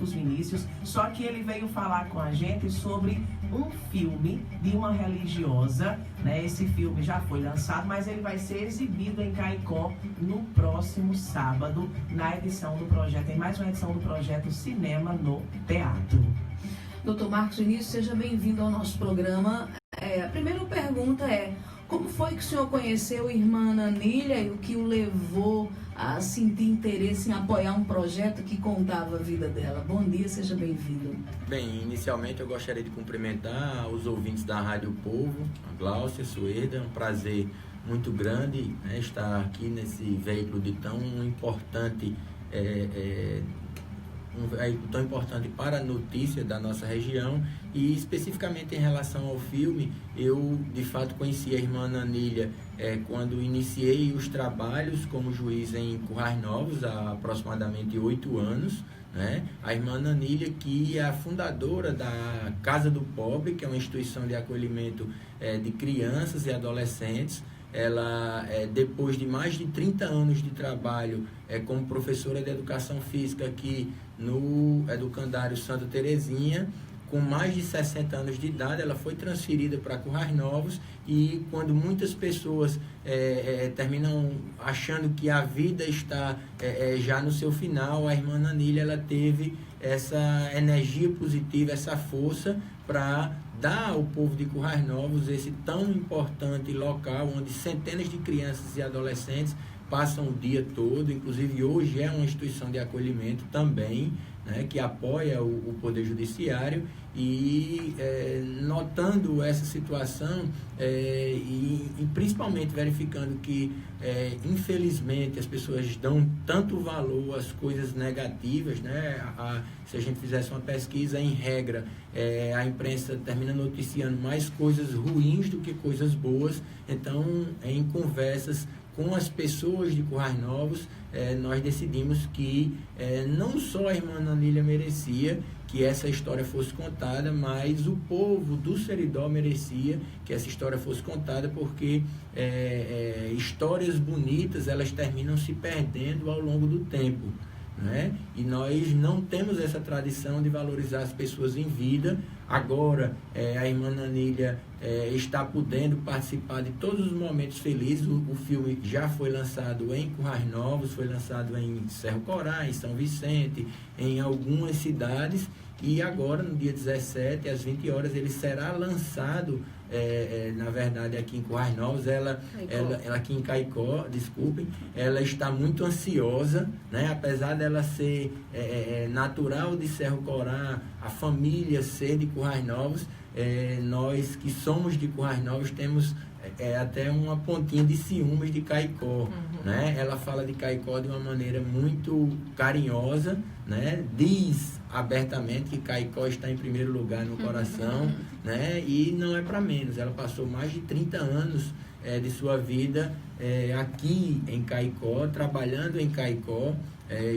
Marcos Vinícius, só que ele veio falar com a gente sobre um filme de uma religiosa, né? Esse filme já foi lançado, mas ele vai ser exibido em Caicó no próximo sábado, na edição do projeto, em mais uma edição do projeto Cinema no Teatro. Dr. Marcos Vinícius, seja bem-vindo ao nosso programa. A primeira pergunta é: como foi que o senhor conheceu a irmã Ananília e o que o levou a sentir interesse em apoiar um projeto que contava a vida dela? Bom dia, seja bem-vindo. Bem, inicialmente eu gostaria de cumprimentar os ouvintes da Rádio Povo, a Gláucia, Suerda. É um prazer muito grande, né, estar aqui nesse veículo de tão importante tão importante para a notícia da nossa região. E especificamente em relação ao filme, eu de fato conheci a irmã Ananília quando iniciei os trabalhos como juiz em Currais Novos há aproximadamente 8 anos, né? A irmã Ananília, que é a fundadora da Casa do Pobre, que é uma instituição de acolhimento de crianças e adolescentes. Ela, depois de mais de 30 anos de trabalho como professora de educação física aqui no Educandário Santa Terezinha, com mais de 60 anos de idade, ela foi transferida para Currais Novos. E quando muitas pessoas terminam achando que a vida está já no seu final, a irmã Ananília, ela teve essa energia positiva, essa força para dar ao povo de Currais Novos esse tão importante local onde centenas de crianças e adolescentes passam o dia todo. Inclusive hoje é uma instituição de acolhimento também, né, que apoia o Poder Judiciário. E notando essa situação e principalmente verificando que infelizmente as pessoas dão tanto valor às coisas negativas, né? Se a gente fizesse uma pesquisa, em regra, a imprensa termina noticiando mais coisas ruins do que coisas boas. Então, em conversas com as pessoas de Currais Novos, nós decidimos que não só a irmã Ananília merecia que essa história fosse contada, mas o povo do Seridó merecia que essa história fosse contada, porque histórias bonitas, elas terminam se perdendo ao longo do tempo, né? E nós não temos essa tradição de valorizar as pessoas em vida. Agora, a irmã Ananília está podendo participar de todos os momentos felizes. O filme já foi lançado em Currais Novos, foi lançado em Cerro Corá, em São Vicente, em algumas cidades. E agora, no dia 17, às 20 horas, ele será lançado, na verdade, aqui em Currais Novos. Ela aqui em Caicó, desculpem, ela está muito ansiosa, né? Apesar dela ser natural de Cerro Corá, a família ser de Currais Novos, nós que somos de Currais Novos temos até uma pontinha de ciúmes de Caicó, né? Ela fala de Caicó de uma maneira muito carinhosa, né? Diz abertamente que Caicó está em primeiro lugar no coração, né? E não é para menos. Ela passou mais de 30 anos de sua vida aqui em Caicó, trabalhando em Caicó.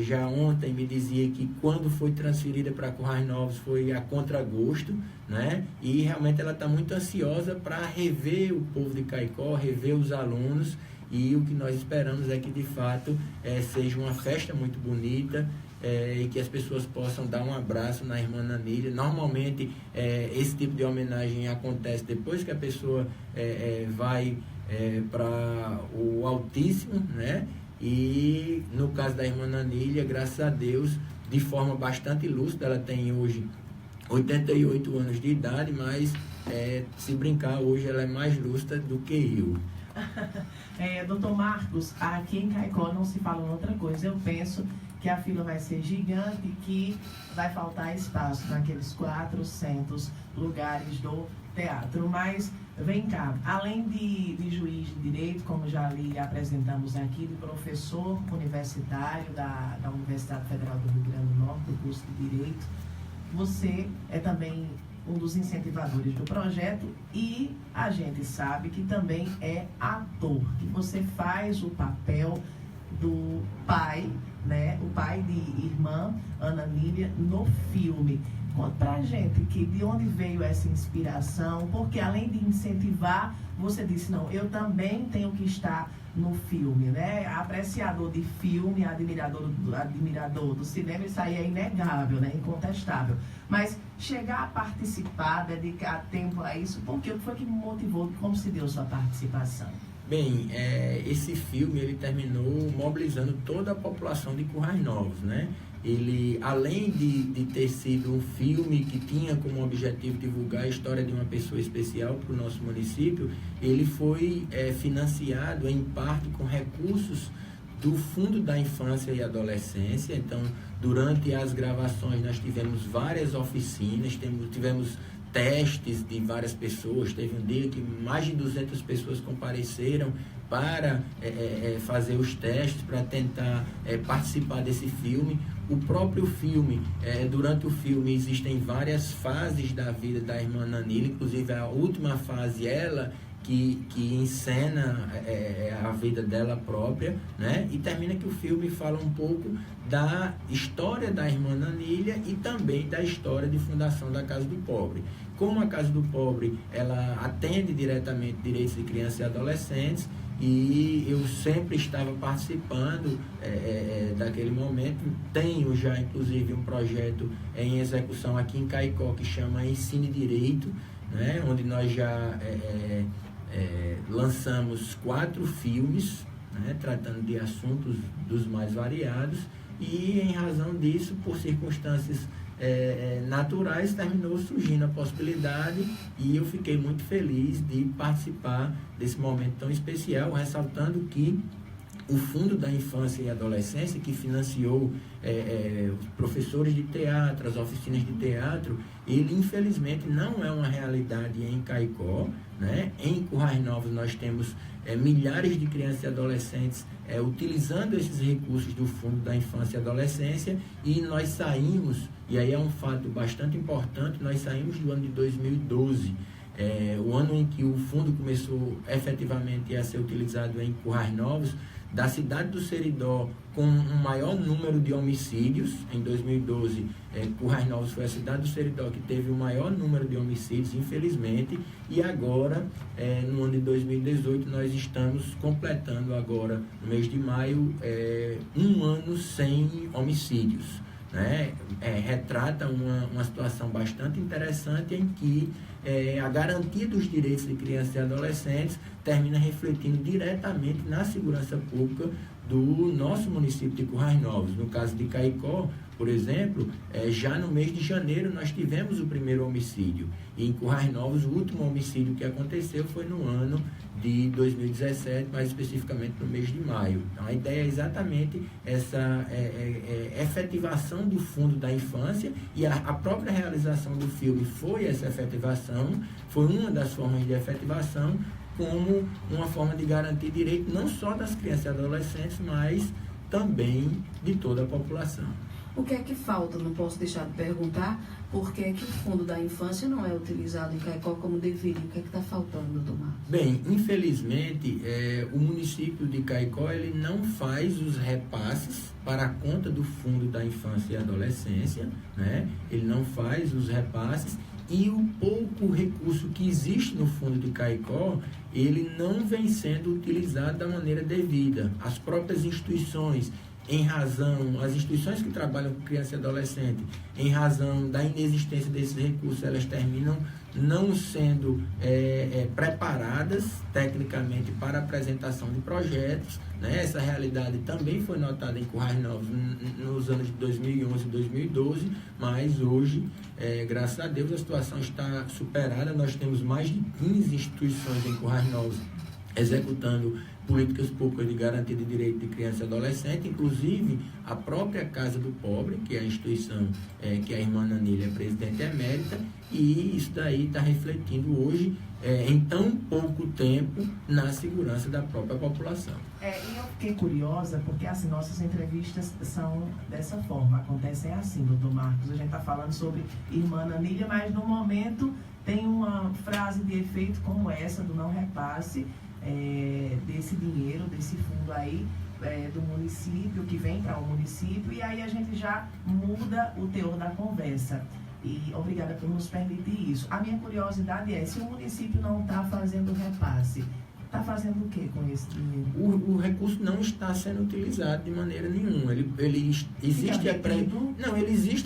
Já ontem me dizia que quando foi transferida para Currais Novos foi a contragosto, né? E realmente ela está muito ansiosa para rever o povo de Caicó, rever os alunos. E o que nós esperamos é que de fato seja uma festa muito bonita, e que as pessoas possam dar um abraço na irmã Ananília. Normalmente esse tipo de homenagem acontece depois que a pessoa vai para o Altíssimo, né? E no caso da irmã Ananília, graças a Deus, de forma bastante lúcida, ela tem hoje 88 anos de idade, mas se brincar, hoje ela é mais lúcida do que eu. Doutor Marcos, aqui em Caicó não se fala outra coisa. Eu penso que a fila vai ser gigante e que vai faltar espaço naqueles 400 lugares do teatro. Mas vem cá, além de juiz de direito, como já lhe apresentamos aqui, de professor universitário da Universidade Federal do Rio Grande do Norte, do curso de Direito, você é também um dos incentivadores do projeto e a gente sabe que também é ator, que você faz o papel do pai, né, o pai de irmã Ananília no filme. Conta pra gente que de onde veio essa inspiração, porque além de incentivar, você disse, não, eu também tenho que estar no filme, né? Apreciador de filme, admirador do cinema, isso aí é inegável, né? Incontestável. Mas chegar a participar, dedicar tempo a isso, por quê? O que foi que me motivou? Como se deu sua participação? Bem, esse filme ele terminou mobilizando toda a população de Currais Novos, né? Ele, além de ter sido um filme que tinha como objetivo divulgar a história de uma pessoa especial para o nosso município, ele foi financiado em parte com recursos do Fundo da Infância e Adolescência. Então, durante as gravações nós tivemos várias oficinas, tivemos testes de várias pessoas. Teve um dia que mais de 200 pessoas compareceram para fazer os testes, para tentar participar desse filme. O próprio filme, durante o filme existem várias fases da vida da irmã Nanília, inclusive a última fase, ela que encena a vida dela própria, né? E termina que o filme fala um pouco da história da irmã Nanília e também da história de fundação da Casa do Pobre. Como a Casa do Pobre, ela atende diretamente direitos de crianças e adolescentes, e eu sempre estava participando daquele momento. Tenho já, inclusive, um projeto em execução aqui em Caicó que chama Ensine Direito, né? Onde nós já lançamos 4 filmes, né? Tratando de assuntos dos mais variados, e em razão disso, por circunstâncias naturais, terminou surgindo a possibilidade, e eu fiquei muito feliz de participar desse momento tão especial, ressaltando que o Fundo da Infância e Adolescência, que financiou os professores de teatro, as oficinas de teatro, ele infelizmente não é uma realidade em Caicó, né? Em Currais Novos nós temos milhares de crianças e adolescentes utilizando esses recursos do Fundo da Infância e Adolescência, e nós saímos, e aí é um fato bastante importante, nós saímos do ano de 2012, o ano em que o fundo começou efetivamente a ser utilizado em Currais Novos, da cidade do Seridó com um maior número de homicídios. Em 2012, Currais Novos foi a cidade do Seridó que teve o maior número de homicídios, infelizmente, e agora, no ano de 2018, nós estamos completando agora, no mês de maio, 1 ano sem homicídios, né? Retrata uma situação bastante interessante em que a garantia dos direitos de crianças e adolescentes termina refletindo diretamente na segurança pública do nosso município de Currais Novos. No caso de Caicó, por exemplo, já no mês de janeiro nós tivemos o primeiro homicídio, e em Currais Novos o último homicídio que aconteceu foi no ano de 2017, mais especificamente no mês de maio. Então a ideia é exatamente essa efetivação do Fundo da Infância, e a própria realização do filme foi essa efetivação, foi uma das formas de efetivação, como uma forma de garantir direito não só das crianças e adolescentes, mas também de toda a população. O que é que falta? Não posso deixar de perguntar por que é que o Fundo da Infância não é utilizado em Caicó como deveria. O que é que está faltando, doutor Marcos? Bem, infelizmente, o município de Caicó ele não faz os repasses para a conta do Fundo da Infância e Adolescência, né? Ele não faz os repasses, e o pouco recurso que existe no Fundo de Caicó, ele não vem sendo utilizado da maneira devida. As próprias instituições, as instituições que trabalham com criança e adolescente, em razão da inexistência desses recursos, elas terminam não sendo preparadas tecnicamente para a apresentação de projetos, né? Essa realidade também foi notada em Currais Novos nos anos de 2011 e 2012, mas hoje, graças a Deus, a situação está superada. Nós temos mais de 15 instituições em Currais Novos executando políticas públicas de garantia de direito de criança e adolescente, inclusive a própria Casa do Pobre, que é a instituição que a irmã Nanília é presidente emérita, e isso daí está refletindo hoje, em tão pouco tempo, na segurança da própria população. E eu fiquei curiosa, porque assim, nossas entrevistas são dessa forma, acontecem assim, doutor Marcos. A gente está falando sobre irmã Nanília, mas no momento tem uma frase de efeito como essa, do não repasse, desse dinheiro, desse fundo aí, do município, que vem para o município, e aí a gente já muda o teor da conversa. E obrigada por nos permitir isso. A minha curiosidade é, se o município não está fazendo repasse, está fazendo o que com esse dinheiro? O recurso não está sendo utilizado de maneira nenhuma. Existe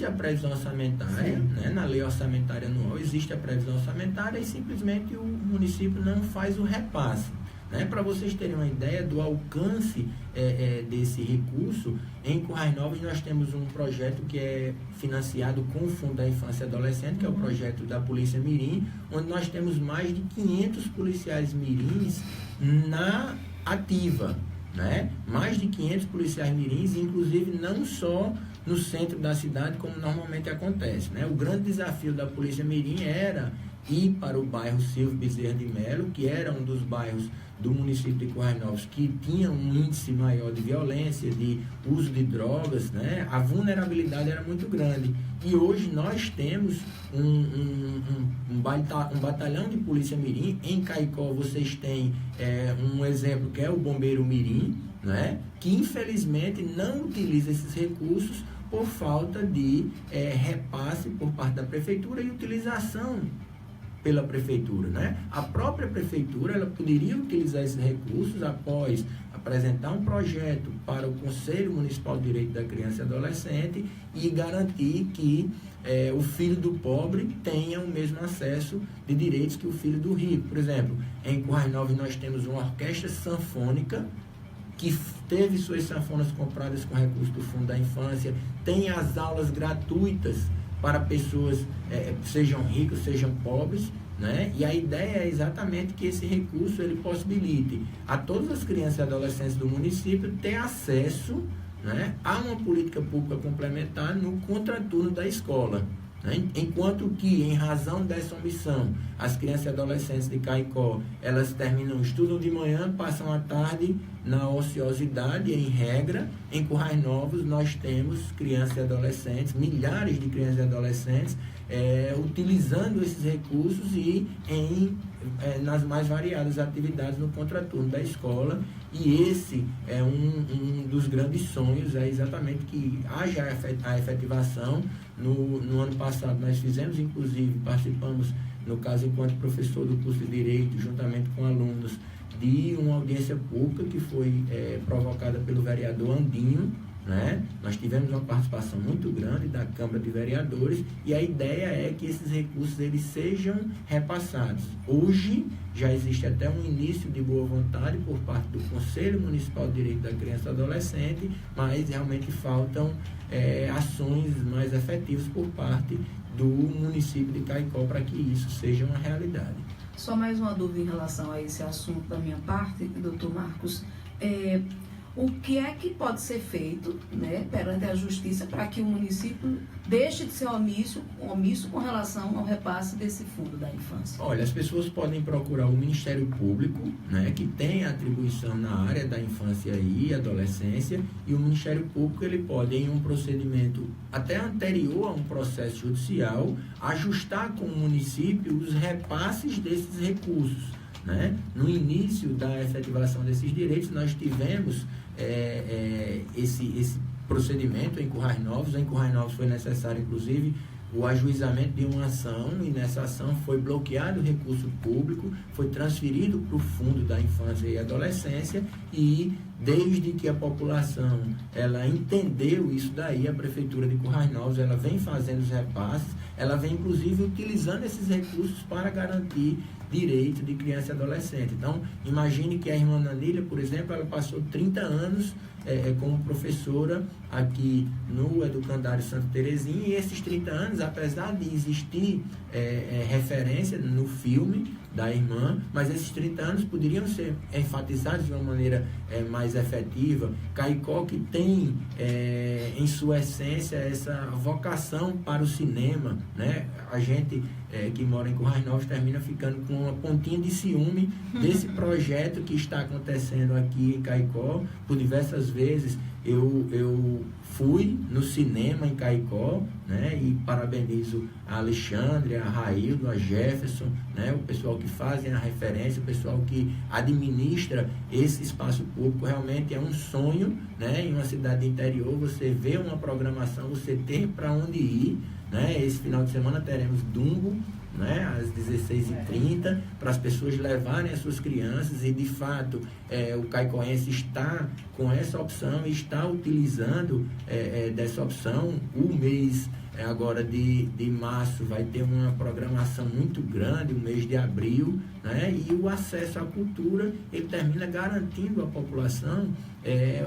a previsão orçamentária, né? Na lei orçamentária anual existe a previsão orçamentária e simplesmente o município não faz o repasse. Né? Para vocês terem uma ideia do alcance desse recurso, em Currais Novos nós temos um projeto que é financiado com o Fundo da Infância e Adolescente, que é o projeto da Polícia Mirim, onde nós temos mais de 500 policiais mirins na ativa. Né? Mais de 500 policiais mirins, inclusive não só no centro da cidade, como normalmente acontece. Né? O grande desafio da Polícia Mirim era ir para o bairro Silvio Bezerra de Melo, que era um dos bairros do município de Currais Novos que tinha um índice maior de violência, de uso de drogas, né? A vulnerabilidade era muito grande. E hoje nós temos um batalhão de polícia mirim. Em Caicó vocês têm um exemplo que é o Bombeiro Mirim, né? Que infelizmente não utiliza esses recursos por falta de repasse por parte da prefeitura e utilização pela prefeitura, né? A própria prefeitura ela poderia utilizar esses recursos após apresentar um projeto para o Conselho Municipal de Direito da Criança e Adolescente e garantir que o filho do pobre tenha o mesmo acesso de direitos que o filho do rico. Por exemplo, em Currais Novos nós temos uma orquestra sanfônica que teve suas sanfonas compradas com recursos do Fundo da Infância, tem as aulas gratuitas para pessoas, sejam ricos, sejam pobres, né? E a ideia é exatamente que esse recurso ele possibilite a todas as crianças e adolescentes do município ter acesso, né, a uma política pública complementar no contraturno da escola. Né? Enquanto que, em razão dessa omissão, as crianças e adolescentes de Caicó, elas estudam de manhã, passam a tarde na ociosidade, em regra. Em Currais Novos, nós temos crianças e adolescentes, milhares de crianças e adolescentes, utilizando esses recursos e nas mais variadas atividades no contraturno da escola. E esse é um dos grandes sonhos, exatamente que haja a efetivação. No ano passado nós fizemos, inclusive, participamos, no caso, enquanto professor do curso de Direito, juntamente com alunos, de uma audiência pública que foi provocada pelo vereador Andinho, né? Nós tivemos uma participação muito grande da Câmara de Vereadores e a ideia é que esses recursos eles sejam repassados. Hoje já existe até um início de boa vontade por parte do Conselho Municipal de Direito da Criança e Adolescente, mas realmente faltam ações mais efetivas por parte do município de Caicó para que isso seja uma realidade. Só mais uma dúvida em relação a esse assunto da minha parte, doutor Marcos. O que é que pode ser feito, né, perante a justiça para que o município deixe de ser omisso com relação ao repasse desse fundo da infância? Olha, as pessoas podem procurar o Ministério Público, né, que tem atribuição na área da infância e adolescência, e o Ministério Público ele pode, em um procedimento até anterior a um processo judicial, ajustar com o município os repasses desses recursos. Né? No início da efetivação desses direitos, nós tivemos esse procedimento em Currais Novos. Em Currais Novos foi necessário, inclusive, o ajuizamento de uma ação, e nessa ação foi bloqueado o recurso público, foi transferido para o Fundo da Infância e Adolescência, e desde que a população ela entendeu isso daí, a Prefeitura de Currais Novos ela vem fazendo os repasses, ela vem inclusive utilizando esses recursos para garantir direito de criança e adolescente. Então, imagine que a irmã Nanília, por exemplo, ela passou 30 anos como professora aqui no Educandário Santa Terezinha, e esses 30 anos, apesar de existir referência no filme da irmã, mas esses 30 anos poderiam ser enfatizados de uma maneira mais efetiva. Caicó, que tem em sua essência essa vocação para o cinema, né? A gente que mora em Currais Novos termina ficando com uma pontinha de ciúme desse projeto que está acontecendo aqui em Caicó. Por diversas vezes eu fui no cinema em Caicó, né? E parabenizo a Alexandre, a Raildo, a Jefferson, né? O pessoal que fazem a referência, o pessoal que administra esse espaço público. Realmente é um sonho, né? Em uma cidade interior, você vê uma programação, você tem para onde ir, né? Esse final de semana teremos Dumbo né, às 16h30, para as pessoas levarem as suas crianças, e de fato o caicoense está com essa opção e está utilizando dessa opção. O mês agora de março vai ter uma programação muito grande, o mês de abril, né, e o acesso à cultura, ele termina garantindo à população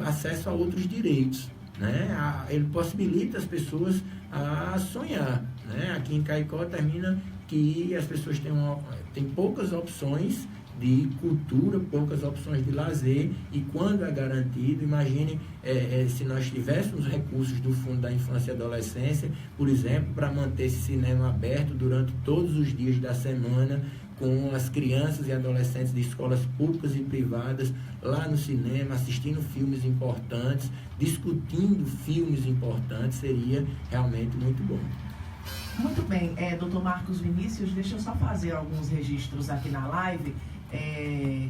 acesso a outros direitos, né? Ele possibilita as pessoas a sonhar, né? Aqui em Caicó termina que as pessoas têm poucas opções de cultura, poucas opções de lazer, e quando é garantido, imagine se nós tivéssemos recursos do Fundo da Infância e Adolescência, por exemplo, para manter esse cinema aberto durante todos os dias da semana, com as crianças e adolescentes de escolas públicas e privadas lá no cinema, assistindo filmes importantes, discutindo filmes importantes, seria realmente muito bom. Muito bem, Dr. Marcos Vinícius, deixa eu só fazer alguns registros aqui na live.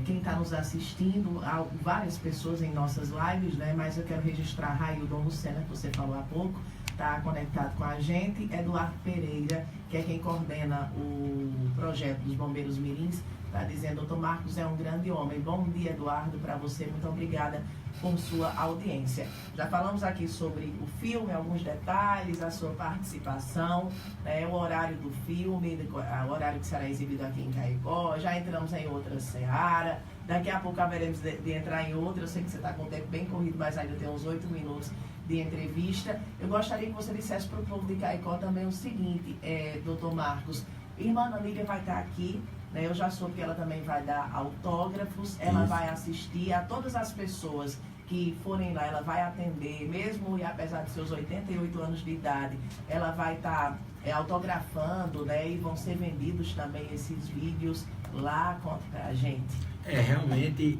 Quem está nos assistindo, há várias pessoas em nossas lives, né? Mas eu quero registrar a Raildon Lucena, que você falou há pouco, está conectado com a gente. Eduardo Pereira, que é quem coordena o projeto dos Bombeiros Mirins, está dizendo: Dr. Marcos é um grande homem. Bom dia, Eduardo, para você. Muito obrigada por sua audiência. Já falamos aqui sobre o filme, alguns detalhes, a sua participação, né, o horário do filme, o horário que será exibido aqui em Caicó. Já entramos em outra seara. Daqui a pouco haveremos de entrar em outra. Eu sei que você está com o tempo bem corrido, mas ainda tem uns 8 minutos de entrevista. Eu gostaria que você dissesse para o povo de Caicó também o seguinte, doutor Marcos: irmã Ana Lília vai estar aqui, né? Eu já soube que ela também vai dar autógrafos, ela vai assistir a todas as pessoas que forem lá, ela vai atender, mesmo e apesar de seus 88 anos de idade, ela vai estar autografando, né? E vão ser vendidos também esses vídeos lá. Conta pra gente. Realmente,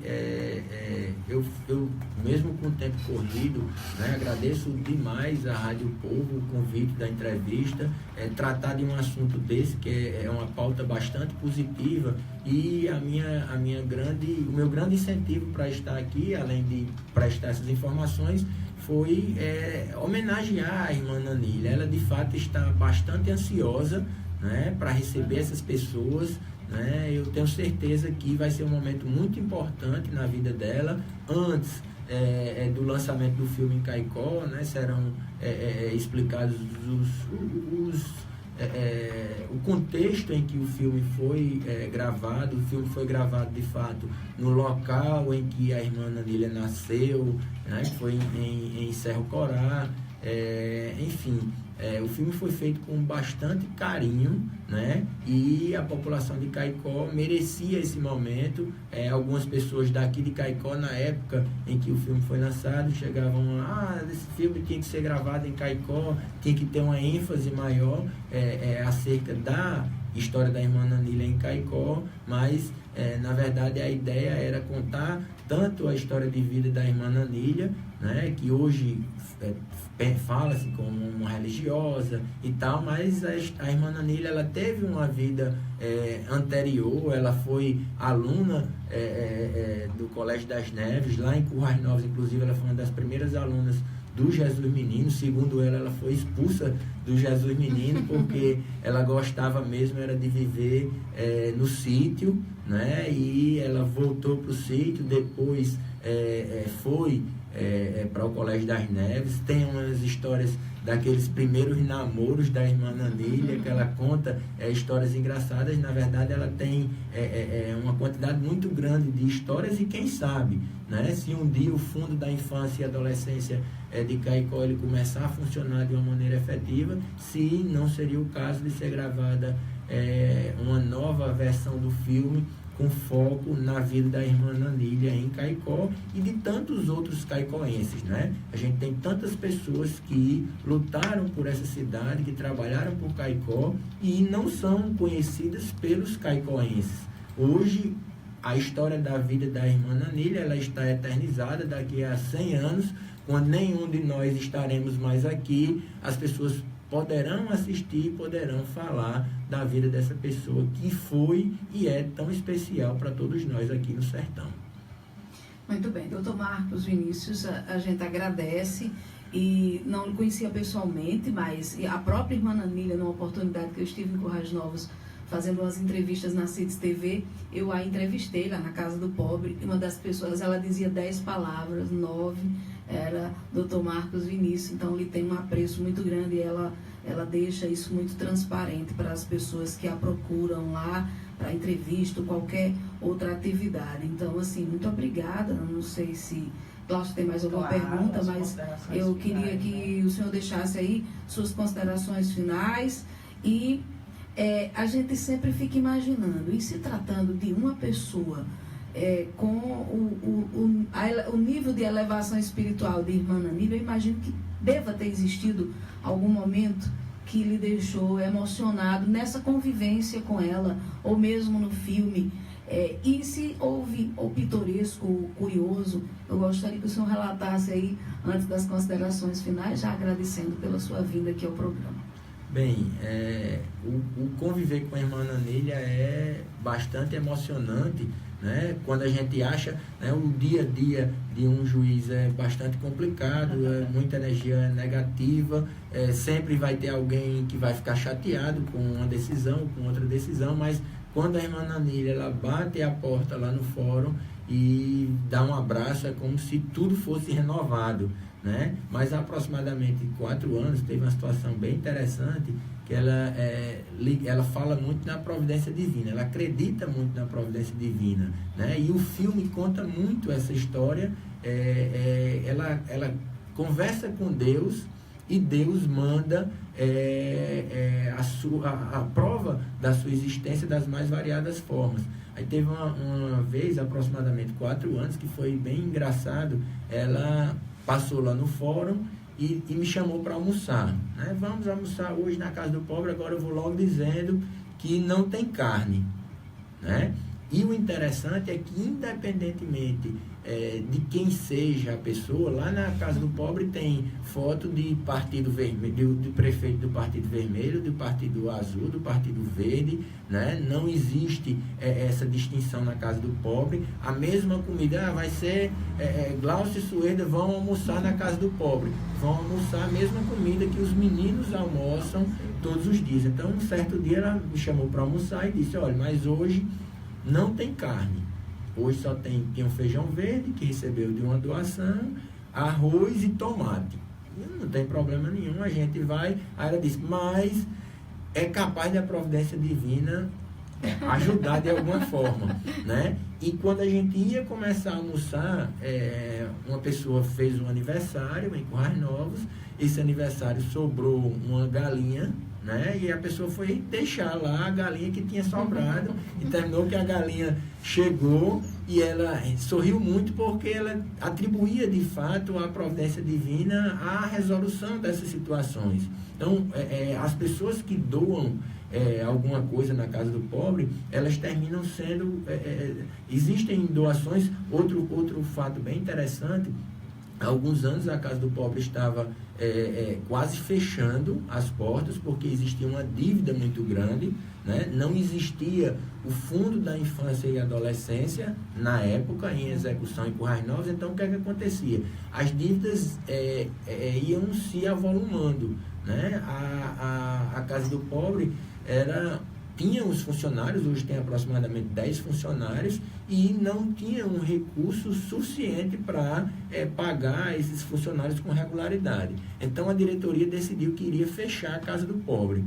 eu mesmo com o tempo corrido, né, agradeço demais à Rádio Povo o convite da entrevista, tratar de um assunto desse, que é uma pauta bastante positiva, e o meu grande incentivo para estar aqui, além de prestar essas informações, foi homenagear a irmã Nanília. Ela de fato está bastante ansiosa, né, para receber essas pessoas. Eu tenho certeza que vai ser um momento muito importante na vida dela. Antes do lançamento do filme em Caicó, né, serão explicados o contexto em que o filme foi gravado. O filme foi gravado de fato no local em que a irmã Nanília nasceu, né, que foi em Cerro Corá. Enfim, o filme foi feito com bastante carinho, né? E a população de Caicó merecia esse momento. Algumas pessoas daqui de Caicó, na época em que o filme foi lançado, chegavam esse filme tinha que ser gravado em Caicó, tinha que ter uma ênfase maior acerca da história da irmã Nanília em Caicó, mas na verdade a ideia era contar tanto a história de vida da irmã Nanília, né, que hoje fala-se como uma religiosa e tal, mas a irmã Nanília, ela teve uma vida anterior. Ela foi aluna do Colégio das Neves, lá em Currais Novos. Inclusive ela foi uma das primeiras alunas do Jesus Menino. Segundo ela foi expulsa do Jesus Menino porque ela gostava mesmo era de viver no sítio, né? E ela voltou para o sítio, depois foi para o Colégio das Neves. Tem umas histórias daqueles primeiros namoros da irmã Nanília, que ela conta histórias engraçadas. Na verdade, ela tem uma quantidade muito grande de histórias, e quem sabe, né, se um dia o Fundo da Infância e Adolescência de Caicó ele começar a funcionar de uma maneira efetiva, se não seria o caso de ser gravada uma nova versão do filme com foco na vida da irmã Nanília em Caicó e de tantos outros caicoenses, né? A gente tem tantas pessoas que lutaram por essa cidade, que trabalharam por Caicó e não são conhecidas pelos caicoenses. Hoje, a história da vida da irmã Nanília, ela está eternizada. Daqui a 100 anos, quando nenhum de nós estaremos mais aqui, as pessoas poderão assistir, poderão falar da vida dessa pessoa que foi e é tão especial para todos nós aqui no Sertão. Muito bem, doutor Marcos Vinícius, a gente agradece, e não lhe conhecia pessoalmente, mas a própria irmã Nanília, numa oportunidade que eu estive em Currais Novos fazendo umas entrevistas na CITES TV, eu a entrevistei lá na Casa do Pobre, e uma das pessoas, ela dizia 10 palavras, 9 era Dr. Marcos Vinícius, então ele tem um apreço muito grande, e ela deixa isso muito transparente para as pessoas que a procuram lá para entrevista ou qualquer outra atividade. Então, assim, muito obrigada. Não sei se Glaucio tem mais alguma pergunta, mas eu queria que o senhor deixasse aí suas considerações finais. E a gente sempre fica imaginando, e se tratando de uma pessoa com o nível de elevação espiritual de irmã Anília, eu imagino que deva ter existido algum momento que lhe deixou emocionado nessa convivência com ela, ou mesmo no filme. E se houve o pitoresco, o curioso, eu gostaria que o senhor relatasse aí, antes das considerações finais, já agradecendo pela sua vinda aqui ao programa. Bem, o conviver com a irmã Anília é bastante emocionante, né? Quando a gente acha, né, o dia a dia de um juiz é bastante complicado, muita energia negativa, sempre vai ter alguém que vai ficar chateado com uma decisão, com outra decisão, mas quando a irmã Anília, ela bate a porta lá no fórum e dá um abraço, é como se tudo fosse renovado, né? Mas há aproximadamente 4 anos teve uma situação bem interessante, que ela fala muito na providência divina, ela acredita muito na providência divina, né? E o filme conta muito essa história. Ela conversa com Deus e Deus manda a prova da sua existência das mais variadas formas. Aí teve uma vez, aproximadamente 4 anos, que foi bem engraçado. Ela passou lá no fórum e me chamou para almoçar, né? Vamos almoçar hoje na Casa do Pobre. Agora eu vou logo dizendo que não tem carne, né? E o interessante é que, independentemente de quem seja a pessoa, lá na Casa do Pobre tem foto de partido vermelho, de prefeito do Partido Vermelho, do Partido Azul, do Partido Verde, né? Não existe essa distinção na Casa do Pobre. A mesma comida, vai ser Glaucio e Sueda vão almoçar na Casa do Pobre, vão almoçar a mesma comida que os meninos almoçam todos os dias. Então, um certo dia ela me chamou para almoçar e disse: olha, mas hoje não tem carne. Hoje só tem um feijão verde, que recebeu de uma doação, arroz e tomate. E não tem problema nenhum, a gente vai. Aí ela disse: mas é capaz da providência divina ajudar de alguma forma, né? E quando a gente ia começar a almoçar, uma pessoa fez um aniversário em Currais Novos. Esse aniversário sobrou uma galinha, né? E a pessoa foi deixar lá a galinha que tinha sobrado, e terminou que a galinha chegou e ela sorriu muito, porque ela atribuía de fato a providência divina à resolução dessas situações. Então, as pessoas que doam alguma coisa na Casa do Pobre, elas terminam sendo... existem doações. Outro fato bem interessante: há alguns anos a Casa do Pobre estava quase fechando as portas, porque existia uma dívida muito grande, né? Não existia o Fundo da Infância e Adolescência na época em execução em Currais Novos. Então, o que acontecia? As dívidas iam se avolumando, né? A Casa do Pobre tinha os funcionários, hoje tem aproximadamente 10 funcionários, e não tinha um recurso suficiente para pagar esses funcionários com regularidade. Então, a diretoria decidiu que iria fechar a Casa do Pobre.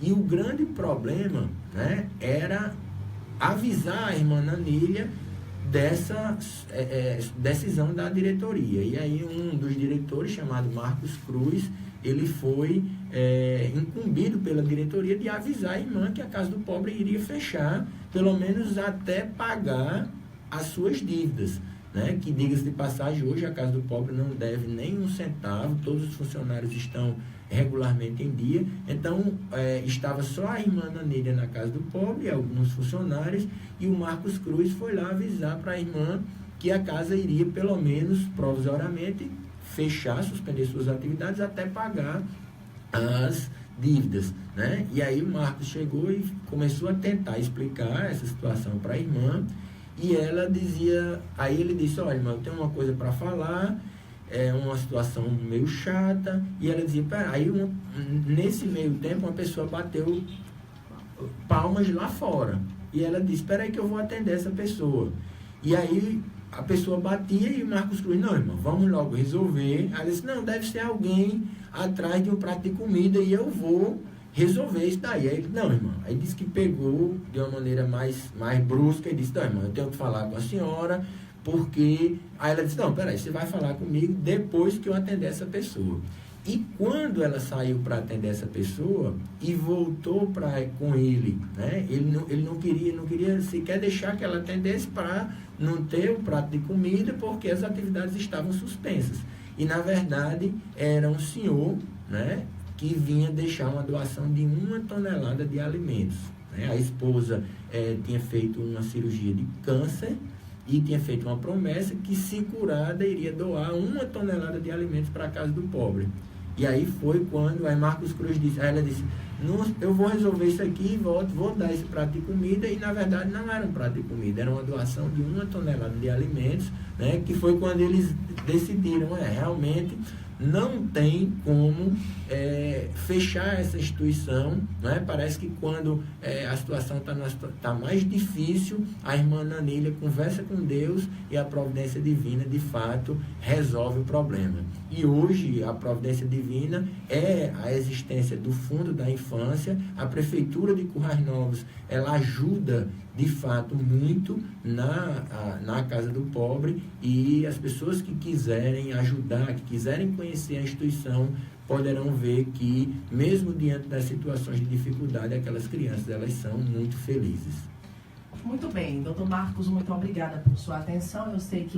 E o grande problema, né, era avisar a irmã Anília dessa decisão da diretoria. E aí um dos diretores, chamado Marcos Cruz, ele foi incumbido pela diretoria de avisar a irmã que a Casa do Pobre iria fechar, pelo menos até pagar as suas dívidas, né? Que, diga-se de passagem, hoje a Casa do Pobre não deve nem um centavo, todos os funcionários estão regularmente em dia. Então, estava só a irmã Anília na Casa do Pobre e alguns funcionários, e o Marcos Cruz foi lá avisar para a irmã que a casa iria, pelo menos provisoriamente, fechar, suspender suas atividades até pagar as dívidas, né? E aí o Marcos chegou e começou a tentar explicar essa situação para a irmã, e ela dizia, aí ele disse: olha, irmã, eu tenho uma coisa para falar, é uma situação meio chata. E ela dizia: pera, aí nesse meio tempo uma pessoa bateu palmas lá fora. E ela disse, espera aí que eu vou atender essa pessoa. E aí a pessoa batia e o Marcos Cruz, não, irmão, vamos logo resolver. Ela disse, não, deve ser alguém atrás de um prato de comida e eu vou resolver isso daí. Aí ele, não, irmão. Aí disse que pegou de uma maneira mais brusca e disse, não, irmão, eu tenho que falar com a senhora, porque... Aí ela disse, não, peraí, você vai falar comigo depois que eu atender essa pessoa. E quando ela saiu para atender essa pessoa e voltou com ele, né? Ele não queria sequer deixar que ela atendesse para não ter o prato de comida, porque as atividades estavam suspensas. E, na verdade, era um senhor, né, que vinha deixar uma doação de 1 tonelada de alimentos. Né? A esposa tinha feito uma cirurgia de câncer e tinha feito uma promessa que, se curada, iria doar 1 tonelada de alimentos para a casa do pobre. E aí foi quando aí Marcos Cruz disse, aí ela disse, eu vou resolver isso aqui, vou dar esse prato de comida, e na verdade não era um prato de comida, era uma doação de 1 tonelada de alimentos, né, que foi quando eles decidiram, realmente não tem como fechar essa instituição, né? Parece que quando a situação está mais difícil, a irmã Nanília conversa com Deus e a providência divina, de fato, resolve o problema. E hoje a providência divina é a existência do Fundo da Infância. A Prefeitura de Currais Novos, ela ajuda de fato muito na Casa do Pobre, e as pessoas que quiserem ajudar, que quiserem conhecer a instituição, poderão ver que, mesmo diante das situações de dificuldade, aquelas crianças, elas são muito felizes. Muito bem, doutor Marcos, muito obrigada por sua atenção. Eu sei que